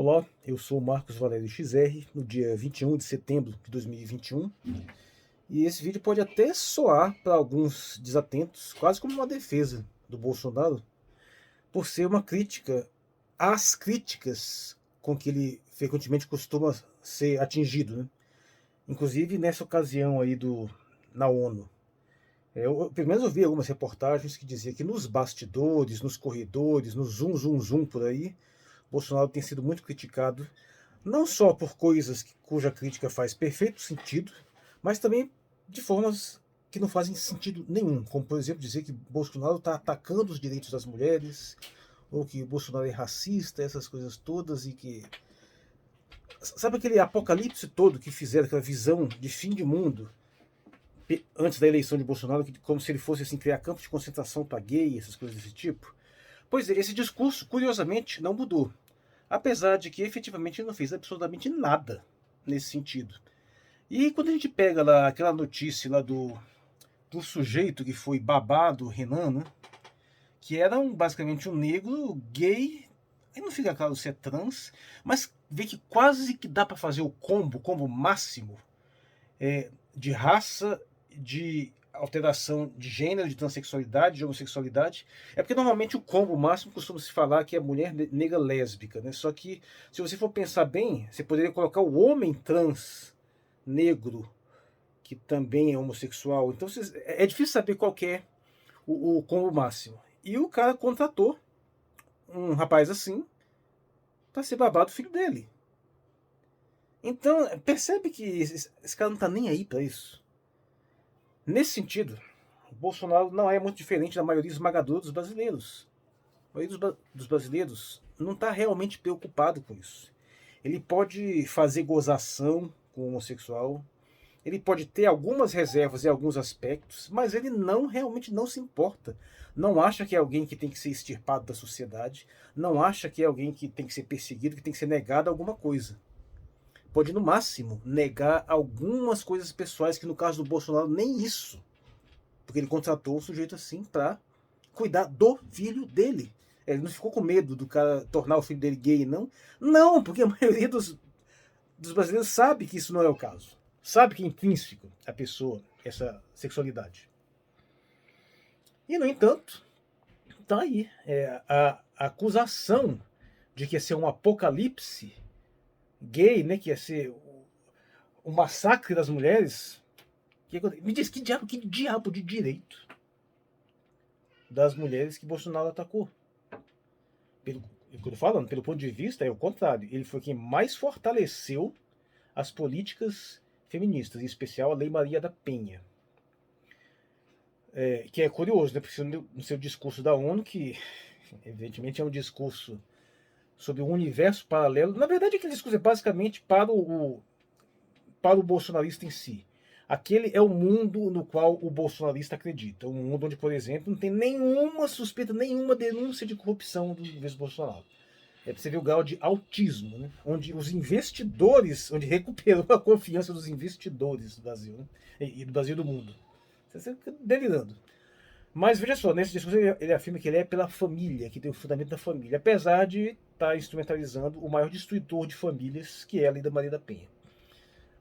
Olá, eu sou o Marcos Valério XR, no dia 21 de setembro de 2021, e esse vídeo pode até soar para alguns desatentos, quase como uma defesa do Bolsonaro, por ser uma crítica às críticas com que ele frequentemente costuma ser atingido, né? Inclusive nessa ocasião aí na ONU. Eu pelo menos eu vi algumas reportagens que diziam que nos bastidores, nos corredores, no zoom, zoom, zoom por aí, Bolsonaro tem sido muito criticado, não só por coisas cuja crítica faz perfeito sentido, mas também de formas que não fazem sentido nenhum, como por exemplo dizer que Bolsonaro está atacando os direitos das mulheres, ou que Bolsonaro é racista, essas coisas todas, e que. Sabe aquele apocalipse todo que fizeram, aquela visão de fim de mundo, antes da eleição de Bolsonaro, como se ele fosse assim, criar campos de concentração para gay, essas coisas desse tipo? Pois é, esse discurso, curiosamente, não mudou. Apesar de que efetivamente ele não fez absolutamente nada nesse sentido. E quando a gente pega lá aquela notícia lá do sujeito que foi babado, Renan, né? Que era basicamente um negro gay, aí não fica claro se é trans, mas vê que quase que dá para fazer o combo máximo de raça, de alteração de gênero, de transexualidade, de homossexualidade. É porque normalmente o combo máximo costuma se falar que é mulher negra lésbica, né? Só que se você for pensar bem, você poderia colocar o homem trans negro que também é homossexual. Então é difícil saber qual que é o combo máximo. E o cara contratou um rapaz assim para ser babado do filho dele. Então percebe que esse cara não tá nem aí para isso. Nesse sentido, o Bolsonaro não é muito diferente da maioria esmagadora dos brasileiros. A maioria dos brasileiros não está realmente preocupado com isso. Ele pode fazer gozação com o homossexual, ele pode ter algumas reservas em alguns aspectos, mas ele não realmente não se importa. Não acha que é alguém que tem que ser extirpado da sociedade, não acha que é alguém que tem que ser perseguido, que tem que ser negado alguma coisa. Pode, no máximo, negar algumas coisas pessoais, que no caso do Bolsonaro, nem isso. Porque ele contratou um sujeito assim para cuidar do filho dele. Ele não ficou com medo do cara tornar o filho dele gay, não. Não, porque a maioria dos brasileiros sabe que isso não é o caso. Sabe que é intrínseco à pessoa essa sexualidade. E, no entanto, tá aí. A acusação de que ia ser um apocalipse gay, né, que ia ser o massacre das mulheres. Me diz, que diabo de direito das mulheres que Bolsonaro atacou? Falando, pelo ponto de vista, é o contrário. Ele foi quem mais fortaleceu as políticas feministas, em especial a Lei Maria da Penha. Que é curioso, né? Porque no seu discurso da ONU, que evidentemente é um discurso sobre um universo paralelo, na verdade aquele discurso é basicamente para o bolsonarista em si. Aquele é o mundo no qual o bolsonarista acredita. Um mundo onde, por exemplo, não tem nenhuma suspeita, nenhuma denúncia de corrupção do governo Bolsonaro. É para você ver o grau de autismo, né? Onde os investidores, onde recuperou a confiança dos investidores do Brasil, né? E do Brasil e do mundo. Você fica delirando. Mas veja só, nesse discurso ele afirma que ele é pela família, que tem o fundamento da família, apesar de estar instrumentalizando o maior destruidor de famílias, que é a Lei da Maria da Penha.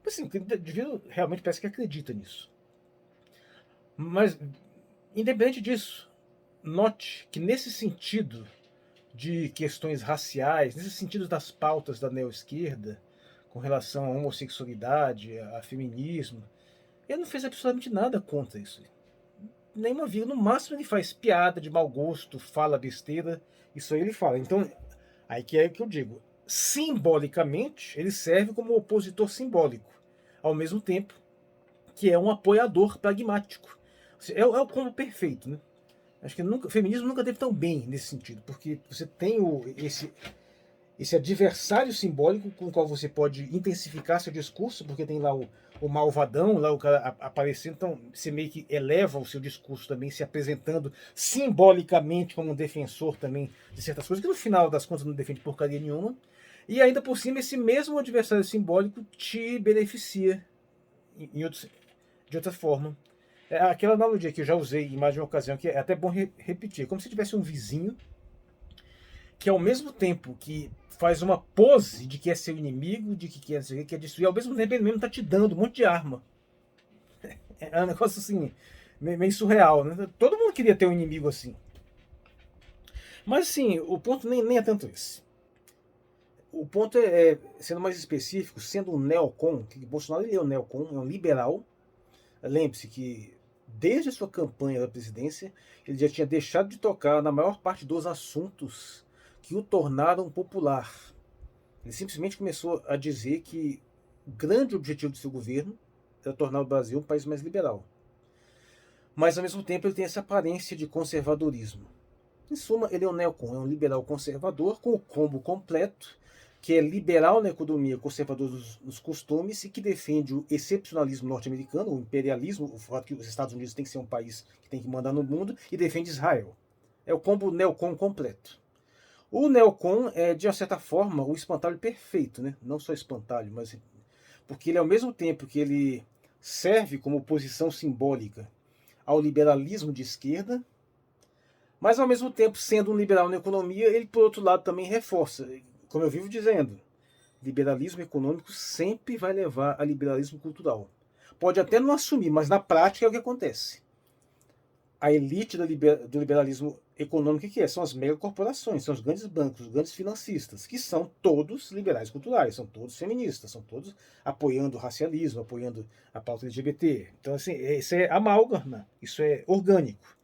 Assim, o indivíduo realmente parece que acredita nisso. Mas, independente disso, note que nesse sentido de questões raciais, nesse sentido das pautas da neoesquerda, com relação à homossexualidade, a feminismo, ele não fez absolutamente nada contra isso. Nenhuma vírgula. No máximo ele faz piada de mau gosto, fala besteira, isso aí ele fala. Então, aí que é que eu digo. Simbolicamente, ele serve como opositor simbólico, ao mesmo tempo que é um apoiador pragmático. É o combo perfeito, né? Acho que o feminismo nunca teve tão bem nesse sentido, porque você tem esse adversário simbólico com o qual você pode intensificar seu discurso, porque tem lá o malvadão, lá o cara aparecendo, então você meio que eleva o seu discurso também, se apresentando simbolicamente como um defensor também de certas coisas, que no final das contas não defende porcaria nenhuma, e ainda por cima esse mesmo adversário simbólico te beneficia de outra forma. É aquela analogia que eu já usei em mais de uma ocasião, que é até bom repetir, como se tivesse um vizinho que ao mesmo tempo que faz uma pose de que é seu inimigo, de que quer destruir, ao mesmo tempo ele mesmo está te dando um monte de arma. É um negócio assim, meio surreal, né? Todo mundo queria ter um inimigo assim. Mas assim, o ponto nem é tanto esse. O ponto sendo mais específico, sendo um neocon, que Bolsonaro ele é um neocon, é um liberal. Lembre-se que desde a sua campanha da presidência, ele já tinha deixado de tocar na maior parte dos assuntos que o tornaram popular. Ele simplesmente começou a dizer que o grande objetivo do seu governo era tornar o Brasil um país mais liberal. Mas, ao mesmo tempo, ele tem essa aparência de conservadorismo. Em suma, ele é um neocon, é um liberal conservador com o combo completo, que é liberal na economia, conservador nos costumes e que defende o excepcionalismo norte-americano, o imperialismo, o fato que os Estados Unidos tem que ser um país que tem que mandar no mundo, e defende Israel. É o combo neocon completo. O neocon é, de uma certa forma, o espantalho perfeito, né? Não só espantalho, mas porque ele, ao mesmo tempo que ele serve como oposição simbólica ao liberalismo de esquerda, mas ao mesmo tempo, sendo um liberal na economia, ele, por outro lado, também reforça, como eu vivo dizendo, liberalismo econômico sempre vai levar a liberalismo cultural. Pode até não assumir, mas na prática é o que acontece. A elite do liberalismo econômico, o que é? São as megacorporações, são os grandes bancos, os grandes financistas, que são todos liberais culturais, são todos feministas, são todos apoiando o racialismo, apoiando a pauta LGBT. Então, assim, isso é amálgama, isso é orgânico.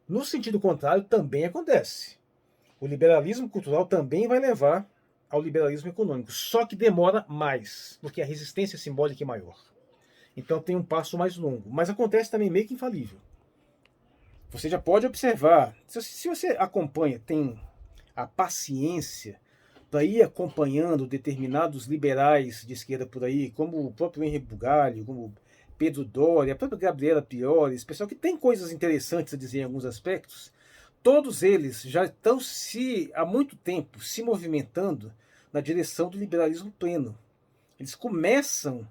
No sentido contrário, também acontece. O liberalismo cultural também vai levar ao liberalismo econômico, só que demora mais, porque a resistência simbólica é maior. Então tem um passo mais longo, mas acontece também meio que infalível. Você já pode observar, se você acompanha, tem a paciência para ir acompanhando determinados liberais de esquerda por aí, como o próprio Henri Bugalho, como Pedro Doria, a própria Gabriela Prioli, esse pessoal que tem coisas interessantes a dizer em alguns aspectos, todos eles já estão há muito tempo se movimentando na direção do liberalismo pleno. Eles começam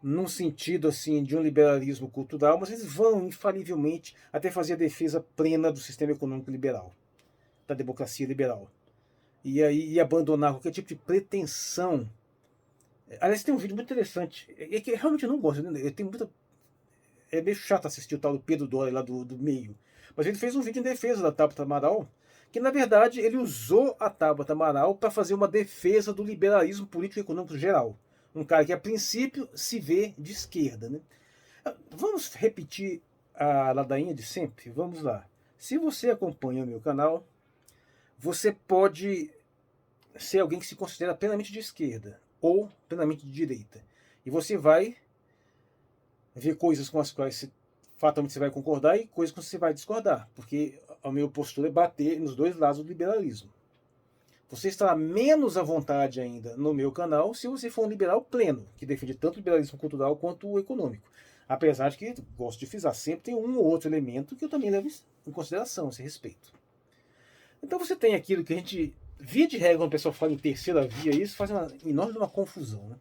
num sentido assim de um liberalismo cultural, mas eles vão infalivelmente até fazer a defesa plena do sistema econômico liberal, da democracia liberal. E aí abandonar qualquer tipo de pretensão. Aliás, tem um vídeo muito interessante, é que realmente eu não gosto, né? Eu tenho muita... É meio chato assistir o tal do Pedro Doria lá do meio. Mas ele fez um vídeo em defesa da Tabata Amaral, que na verdade ele usou a Tabata Amaral para fazer uma defesa do liberalismo político e econômico geral. Um cara que a princípio se vê de esquerda, né? Vamos repetir a ladainha de sempre? Vamos lá. Se você acompanha o meu canal, você pode ser alguém que se considera plenamente de esquerda ou plenamente de direita. E você vai ver coisas com as quais fatalmente você vai concordar e coisas com as que você vai discordar, porque a minha postura é bater nos dois lados do liberalismo. Você estará menos à vontade ainda no meu canal se você for um liberal pleno, que defende tanto o liberalismo cultural quanto o econômico. Apesar de que, gosto de frisar, sempre tem um ou outro elemento que eu também levo em consideração, esse respeito. Então você tem aquilo que a gente, via de regra, quando o pessoal fala em terceira via, isso faz uma enorme confusão, né?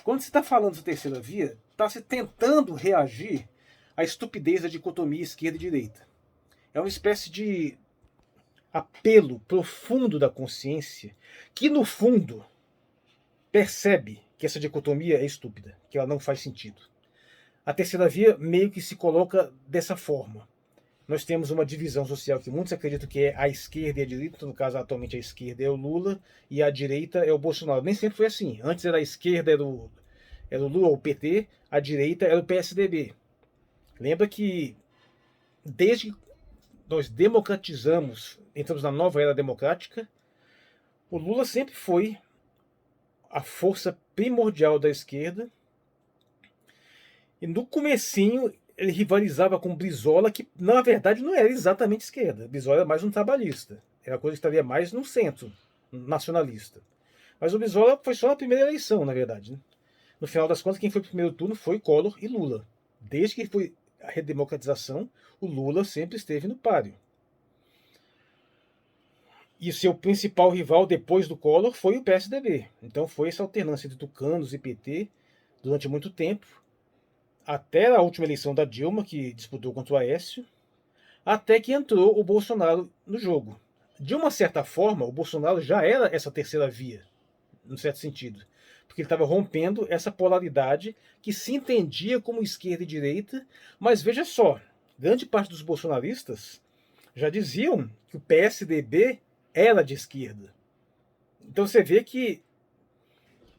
Quando você está falando de terceira via, está se tentando reagir à estupidez da dicotomia esquerda e direita. É uma espécie de apelo profundo da consciência que, no fundo, percebe que essa dicotomia é estúpida, que ela não faz sentido. A terceira via meio que se coloca dessa forma. Nós temos uma divisão social que muitos acreditam que é a esquerda e a direita, no caso atualmente a esquerda é o Lula e a direita é o Bolsonaro. Nem sempre foi assim. Antes era a esquerda, era o Lula, o PT, a direita era o PSDB. Lembra que desde que nós democratizamos, entramos na nova era democrática, o Lula sempre foi a força primordial da esquerda. E no comecinho ele rivalizava com Brizola, que na verdade não era exatamente esquerda. Brizola era mais um trabalhista. Era a coisa que estaria mais no centro, nacionalista. Mas o Brizola foi só na primeira eleição, na verdade. Né? No final das contas, quem foi para o primeiro turno foi Collor e Lula. Desde que foi a redemocratização, o Lula sempre esteve no páreo. E seu principal rival depois do Collor foi o PSDB. Então foi essa alternância de tucanos e PT durante muito tempo, até a última eleição da Dilma, que disputou contra o Aécio, até que entrou o Bolsonaro no jogo. de uma certa forma, o Bolsonaro já era essa terceira via, num certo sentido. Porque ele estava rompendo essa polaridade que se entendia como esquerda e direita, mas veja só, grande parte dos bolsonaristas já diziam que o PSDB era de esquerda. Então você vê que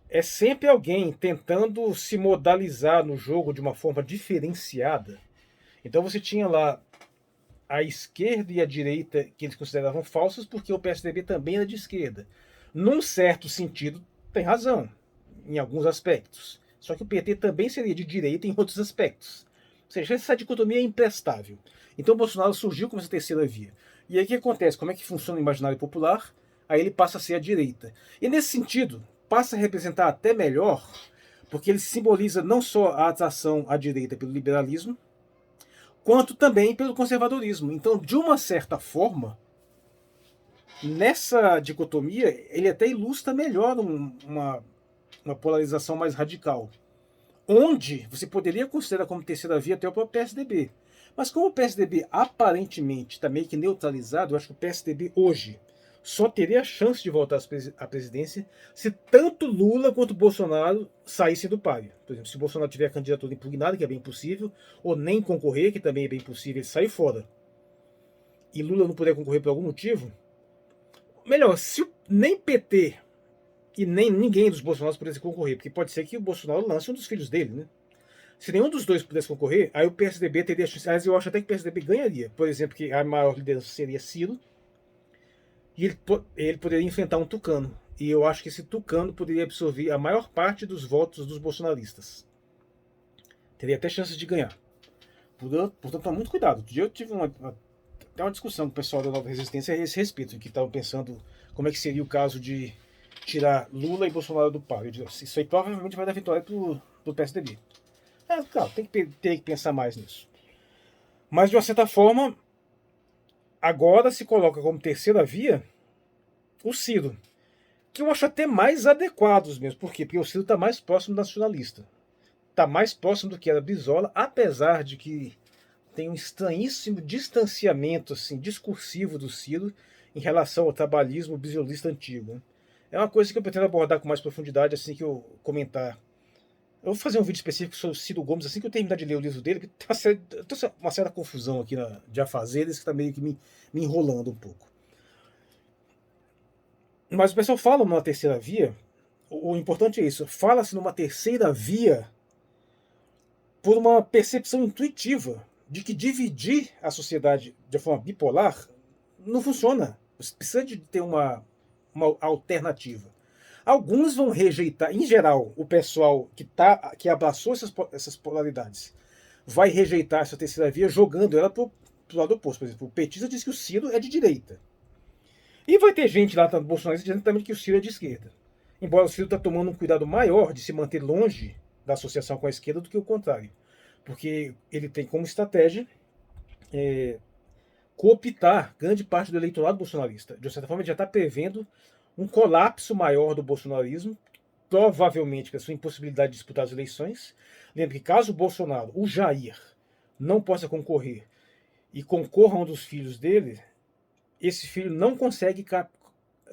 é sempre alguém tentando se modalizar no jogo de uma forma diferenciada. Então você tinha lá a esquerda e a direita que eles consideravam falsas porque o PSDB também era de esquerda. Num certo sentido, tem razão, em alguns aspectos. Só que o PT também seria de direita em outros aspectos. Ou seja, essa dicotomia é imprestável. Então o Bolsonaro surgiu como essa terceira via. E aí o que acontece? Como é que funciona o imaginário popular? Aí ele passa a ser a direita. E nesse sentido, passa a representar até melhor, porque ele simboliza não só a atração à direita pelo liberalismo, quanto também pelo conservadorismo. Então, de uma certa forma, nessa dicotomia, ele até ilustra melhor uma polarização mais radical, onde você poderia considerar como terceira via até o próprio PSDB. Mas como o PSDB aparentemente está meio que neutralizado, eu acho que o PSDB hoje só teria a chance de voltar à presidência se tanto Lula quanto Bolsonaro saíssem do páreo. Por exemplo, se o Bolsonaro tiver a candidatura impugnada, que é bem possível, ou nem concorrer, que também é bem possível, ele sair fora, e Lula não puder concorrer por algum motivo, melhor, se nem PT e nem ninguém dos Bolsonaros pudesse concorrer, porque pode ser que o Bolsonaro lance um dos filhos dele, né? Se nenhum dos dois pudesse concorrer, aí o PSDB teria chance. Aliás, eu acho até que o PSDB ganharia. Por exemplo, que a maior liderança seria Ciro, e ele poderia enfrentar um tucano. E eu acho que esse tucano poderia absorver a maior parte dos votos dos bolsonaristas. Teria até chances de ganhar. Portanto, tome muito cuidado. Outro dia eu tive até uma discussão com o pessoal da Nova Resistência a esse respeito, que estavam pensando como é que seria o caso de tirar Lula e Bolsonaro do páreo. Isso aí provavelmente vai dar vitória pro PSDB. Claro, tem que pensar mais nisso. Mas, de uma certa forma, agora se coloca como terceira via o Ciro, que eu acho até mais adequados mesmo. Por quê? Porque o Ciro está mais próximo do nacionalista. Está mais próximo do que era Brizola, apesar de que tem um estranhíssimo distanciamento assim, discursivo do Ciro em relação ao trabalhismo brisolista antigo. Né? É uma coisa que eu pretendo abordar com mais profundidade assim que eu comentar. Eu vou fazer um vídeo específico sobre o Ciro Gomes assim que eu terminar de ler o livro dele, porque tem uma certa confusão aqui de afazeres que está meio que me enrolando um pouco. Mas o pessoal fala numa terceira via, o importante é isso, fala-se numa terceira via por uma percepção intuitiva de que dividir a sociedade de forma bipolar não funciona. Você precisa de ter uma alternativa. Alguns vão rejeitar, em geral, o pessoal que abraçou essas polaridades vai rejeitar essa terceira via jogando ela para o lado oposto. Por exemplo, o petista diz que o Ciro é de direita. E vai ter gente lá, tanto bolsonarista, dizendo também que o Ciro é de esquerda. Embora o Ciro está tomando um cuidado maior de se manter longe da associação com a esquerda do que o contrário. Porque ele tem como estratégia cooptar grande parte do eleitorado bolsonarista. De certa forma, ele já está prevendo um colapso maior do bolsonarismo, provavelmente pela sua impossibilidade de disputar as eleições. Lembre que caso o Bolsonaro, o Jair, não possa concorrer e concorra um dos filhos dele, esse filho não consegue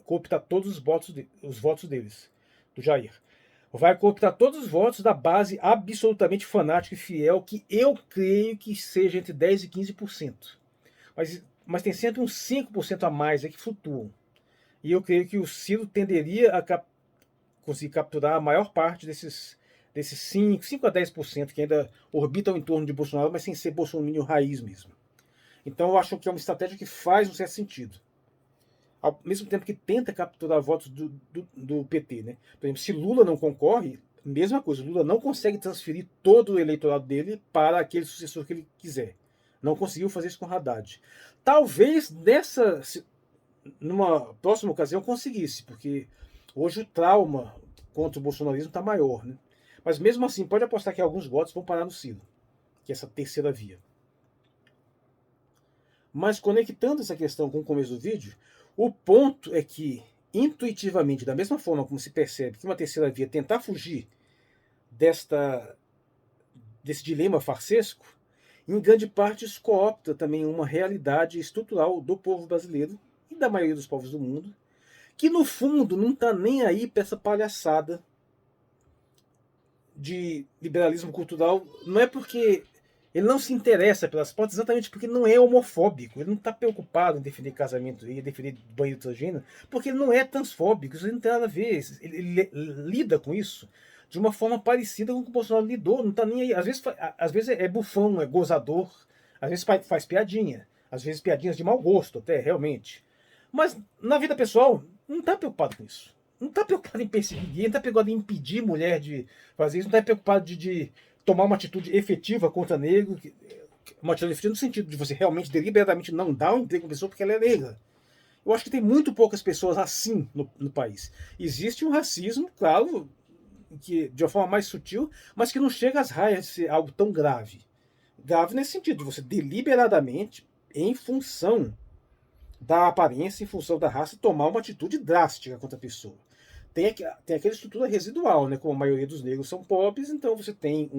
cooptar todos os votos deles, do Jair. Vai cooptar todos os votos da base absolutamente fanática e fiel, que eu creio que seja entre 10% e 15%. Mas tem sempre uns 5% a mais que flutuam. E eu creio que o Ciro tenderia a conseguir capturar a maior parte desses 5 a 10% que ainda orbitam em torno de Bolsonaro, mas sem ser bolsonaro raiz mesmo. Então eu acho que é uma estratégia que faz um certo sentido. Ao mesmo tempo que tenta capturar votos do PT. Né? Por exemplo, se Lula não concorre, mesma coisa, Lula não consegue transferir todo o eleitorado dele para aquele sucessor que ele quiser. Não conseguiu fazer isso com Haddad. Talvez numa próxima ocasião conseguisse, porque hoje o trauma contra o bolsonarismo está maior. Né? Mas mesmo assim, pode apostar que alguns votos vão parar no Ciro, que é essa terceira via. Mas conectando essa questão com o começo do vídeo, o ponto é que, intuitivamente, da mesma forma como se percebe que uma terceira via tentar fugir desse dilema farsesco, em grande parte isso coopta também uma realidade estrutural do povo brasileiro, e da maioria dos povos do mundo, que no fundo não está nem aí para essa palhaçada de liberalismo cultural. Não é porque ele não se interessa pelas pautas, exatamente porque ele não é homofóbico. Ele não está preocupado em defender casamento e defender banheiro transgênero, porque ele não é transfóbico. Isso não tem nada a ver. Ele lida com isso de uma forma parecida com o que o Bolsonaro lidou. Não está nem aí. Às vezes é bufão, é gozador, às vezes faz piadinha, às vezes piadinhas de mau gosto até, realmente. Mas na vida pessoal, não está preocupado com isso. Não está preocupado em perseguir ninguém, não está preocupado em impedir mulher de fazer isso, não está preocupado de tomar uma atitude efetiva contra negro, uma atitude efetiva no sentido de você realmente, deliberadamente, não dar um emprego para a pessoa porque ela é negra. Eu acho que tem muito poucas pessoas assim no país. Existe um racismo, claro, que de uma forma mais sutil, mas que não chega às raias de ser algo tão grave. Grave nesse sentido, de você deliberadamente, em função da aparência, em função da raça, tomar uma atitude drástica contra a pessoa. Tem aquela estrutura residual, né? Como a maioria dos negros são pobres, então você tem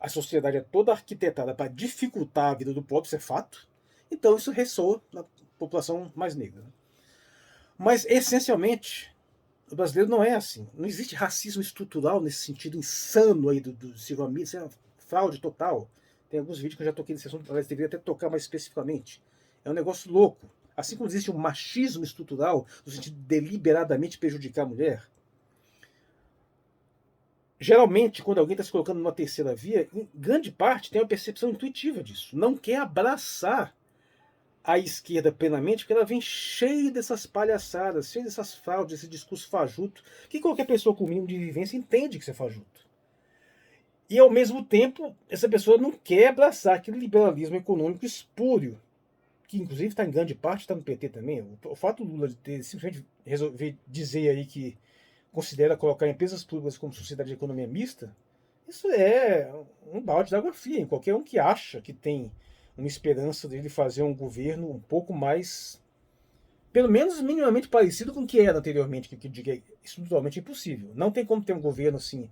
a sociedade é toda arquitetada para dificultar a vida do pobre, isso é fato. Então isso ressoa na população mais negra. Mas, essencialmente, o brasileiro não é assim. Não existe racismo estrutural nesse sentido insano aí do Silvio Almeida, isso é uma fraude total. Tem alguns vídeos que eu já toquei nesse assunto, mas deveria até tocar mais especificamente. É um negócio louco. Assim como existe um machismo estrutural, no sentido de deliberadamente prejudicar a mulher, geralmente, quando alguém está se colocando numa terceira via, em grande parte tem uma percepção intuitiva disso. Não quer abraçar a esquerda plenamente, porque ela vem cheia dessas palhaçadas, cheia dessas fraudes, desse discurso fajuto, que qualquer pessoa com o mínimo de vivência entende que isso é fajuto. E, ao mesmo tempo, essa pessoa não quer abraçar aquele liberalismo econômico espúrio, que inclusive está em grande parte, está no PT também. O fato do Lula de ter simplesmente resolver dizer aí que considera colocar empresas públicas como sociedade de economia mista, isso é um balde de água fria em qualquer um que acha que tem uma esperança dele fazer um governo um pouco mais, pelo menos minimamente parecido com o que era anteriormente, que é estruturalmente impossível. Não tem como ter um governo assim,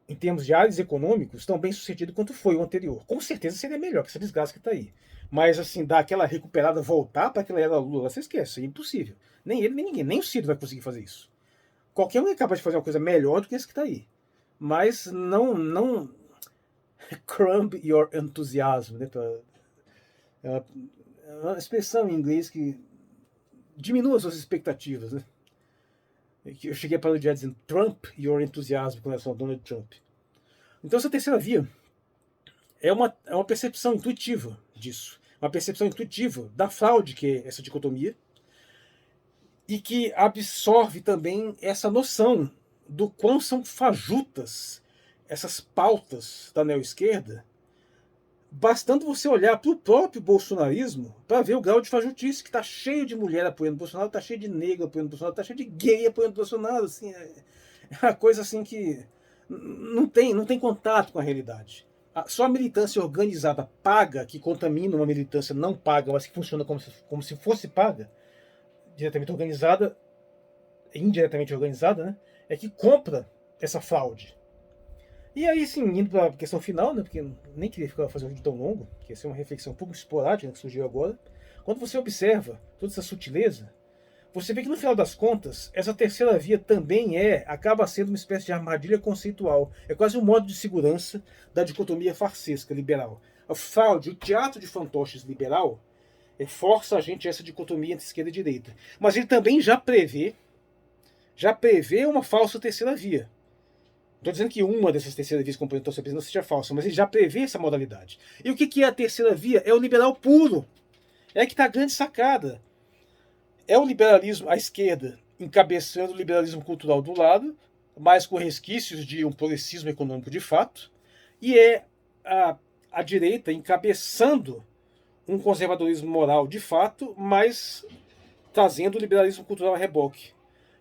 em termos de áreas econômicos, tão bem sucedido quanto foi o anterior. Com certeza seria melhor que essa desgraça que está aí. Mas, assim, dar aquela recuperada, voltar para aquela era Lula, você esquece, é impossível. Nem ele, nem ninguém, nem o Ciro vai conseguir fazer isso. Qualquer um é capaz de fazer uma coisa melhor do que esse que está aí. Mas não crumb your enthusiasm, né? É uma expressão em inglês que diminua suas expectativas, né? Eu cheguei a parodiar dizendo Trump your enthusiasm com relação a Donald Trump. Então essa terceira via é uma percepção intuitiva disso. Uma percepção intuitiva da fraude que é essa dicotomia e que absorve também essa noção do quão são fajutas essas pautas da neoesquerda, bastando você olhar para o próprio bolsonarismo para ver o grau de fajutice, que está cheio de mulher apoiando o Bolsonaro, está cheio de negro apoiando o Bolsonaro, está cheio de gay apoiando o Bolsonaro. Assim, é uma coisa assim que não tem contato com a realidade. Só a militância organizada paga, que contamina uma militância não paga, mas que funciona como se fosse paga, diretamente organizada, indiretamente organizada, né, é que compra essa fraude. E aí, sim, indo para a questão final, né, porque nem queria fazer um vídeo tão longo, que ia ser uma reflexão um pouco esporádica, né, que surgiu agora. Quando você observa toda essa sutileza, você vê que no final das contas, essa terceira via também acaba sendo uma espécie de armadilha conceitual. É quase um modo de segurança da dicotomia farsesca liberal. A fraude, o teatro de fantoches liberal, força a gente a essa dicotomia entre esquerda e direita. Mas ele também já prevê uma falsa terceira via. Não estou dizendo que uma dessas terceiras vias componentes da não seja falsa, mas ele já prevê essa modalidade. E o que é a terceira via? É o liberal puro. É que está a grande sacada. É o liberalismo à esquerda, encabeçando o liberalismo cultural do lado, mas com resquícios de um progressismo econômico de fato, e é a direita encabeçando um conservadorismo moral de fato, mas trazendo o liberalismo cultural a reboque.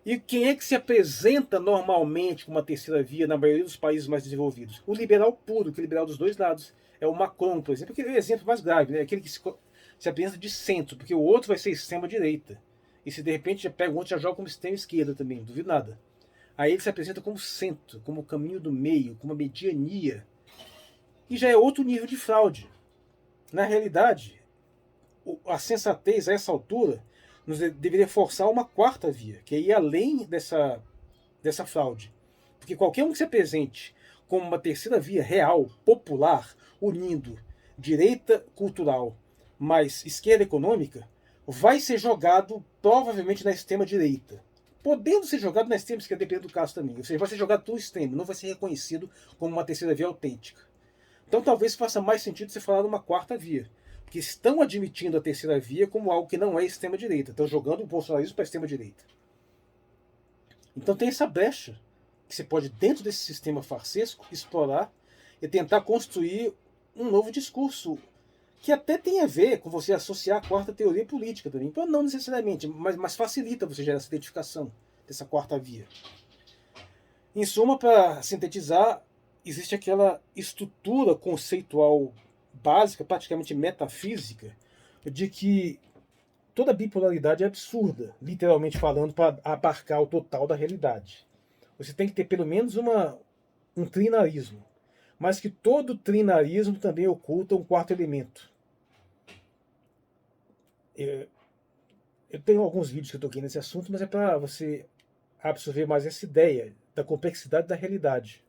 E quem é que se apresenta normalmente como uma terceira via na maioria dos países mais desenvolvidos? O liberal puro, que é liberal dos dois lados. É o Macron, por exemplo, que é o exemplo mais grave, né? Aquele que se apresenta de centro, porque o outro vai ser extrema-direita. E se de repente já pega o outro, já joga como extrema-esquerda também, não duvido nada. Aí ele se apresenta como centro, como o caminho do meio, como uma mediania. E já é outro nível de fraude. Na realidade, a sensatez, a essa altura, deveria forçar uma quarta via, que é ir além dessa fraude. Porque qualquer um que se apresente como uma terceira via real, popular, unindo direita cultural mais esquerda econômica, vai ser jogado provavelmente na extrema-direita. Podendo ser jogado na extrema-esquerda, dependendo do caso também. Ou seja, vai ser jogado para o extremo, não vai ser reconhecido como uma terceira via autêntica. Então talvez faça mais sentido você falar numa quarta via. Porque estão admitindo a terceira via como algo que não é extrema-direita. Estão jogando o bolsonarismo para a extrema-direita. Então tem essa brecha que você pode, dentro desse sistema farsesco, explorar e tentar construir um novo discurso que até tem a ver com você associar a quarta teoria política também. Então, não necessariamente, mas facilita você gerar essa identificação dessa quarta via. Em suma, para sintetizar, existe aquela estrutura conceitual básica, praticamente metafísica, de que toda bipolaridade é absurda, literalmente falando, para abarcar o total da realidade. Você tem que ter pelo menos um trinarismo, mas que todo trinarismo também oculta um quarto elemento. Eu tenho alguns vídeos que eu toquei nesse assunto, mas é para você absorver mais essa ideia da complexidade da realidade.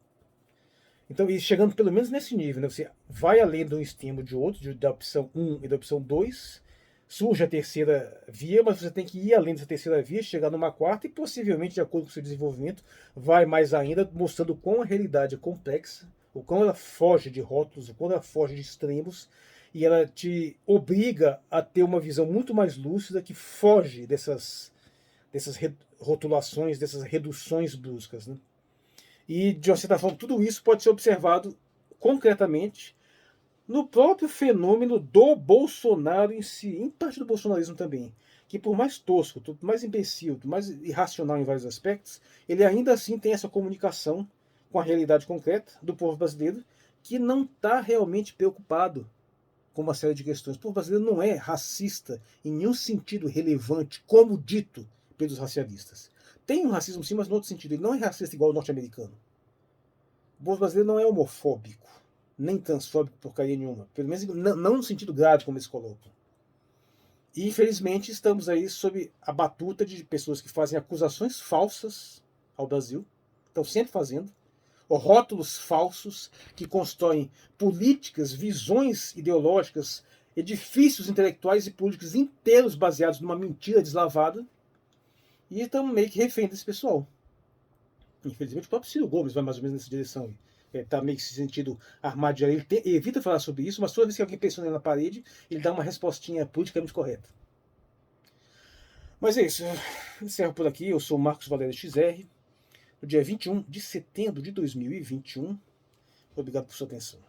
Então, e chegando pelo menos nesse nível, né, você vai além de um extremo de outro, da opção 1 e da opção 2, surge a terceira via, mas você tem que ir além dessa terceira via, chegar numa quarta e possivelmente, de acordo com o seu desenvolvimento, vai mais ainda, mostrando como a realidade é complexa, o quão ela foge de rótulos, o quão ela foge de extremos, e ela te obriga a ter uma visão muito mais lúcida que foge dessas rotulações, dessas reduções bruscas, né? E, de uma certa forma, tudo isso pode ser observado concretamente no próprio fenômeno do Bolsonaro em si, em parte do bolsonarismo também, que por mais tosco, por mais imbecil, por mais irracional em vários aspectos, ele ainda assim tem essa comunicação com a realidade concreta do povo brasileiro, que não está realmente preocupado com uma série de questões. O povo brasileiro não é racista em nenhum sentido relevante, como dito pelos racialistas. Tem um racismo sim, mas no outro sentido. Ele não é racista igual o norte-americano. O povo brasileiro não é homofóbico, nem transfóbico porcaria nenhuma. Pelo menos não no sentido grave como eles colocam. E infelizmente estamos aí sob a batuta de pessoas que fazem acusações falsas ao Brasil. Estão sempre fazendo. Rótulos falsos que constroem políticas, visões ideológicas, edifícios intelectuais e políticos inteiros baseados numa mentira deslavada. E estamos meio que refém desse pessoal. Infelizmente, o próprio Ciro Gomes vai mais ou menos nessa direção. Está meio que se sentindo armadilhado. Ele evita falar sobre isso, mas toda vez que alguém pressiona ele na parede, ele dá uma respostinha politicamente correta. Mas é isso. Eu encerro por aqui. Eu sou o Marcos Valério XR. No dia 21 de setembro de 2021. Obrigado por sua atenção.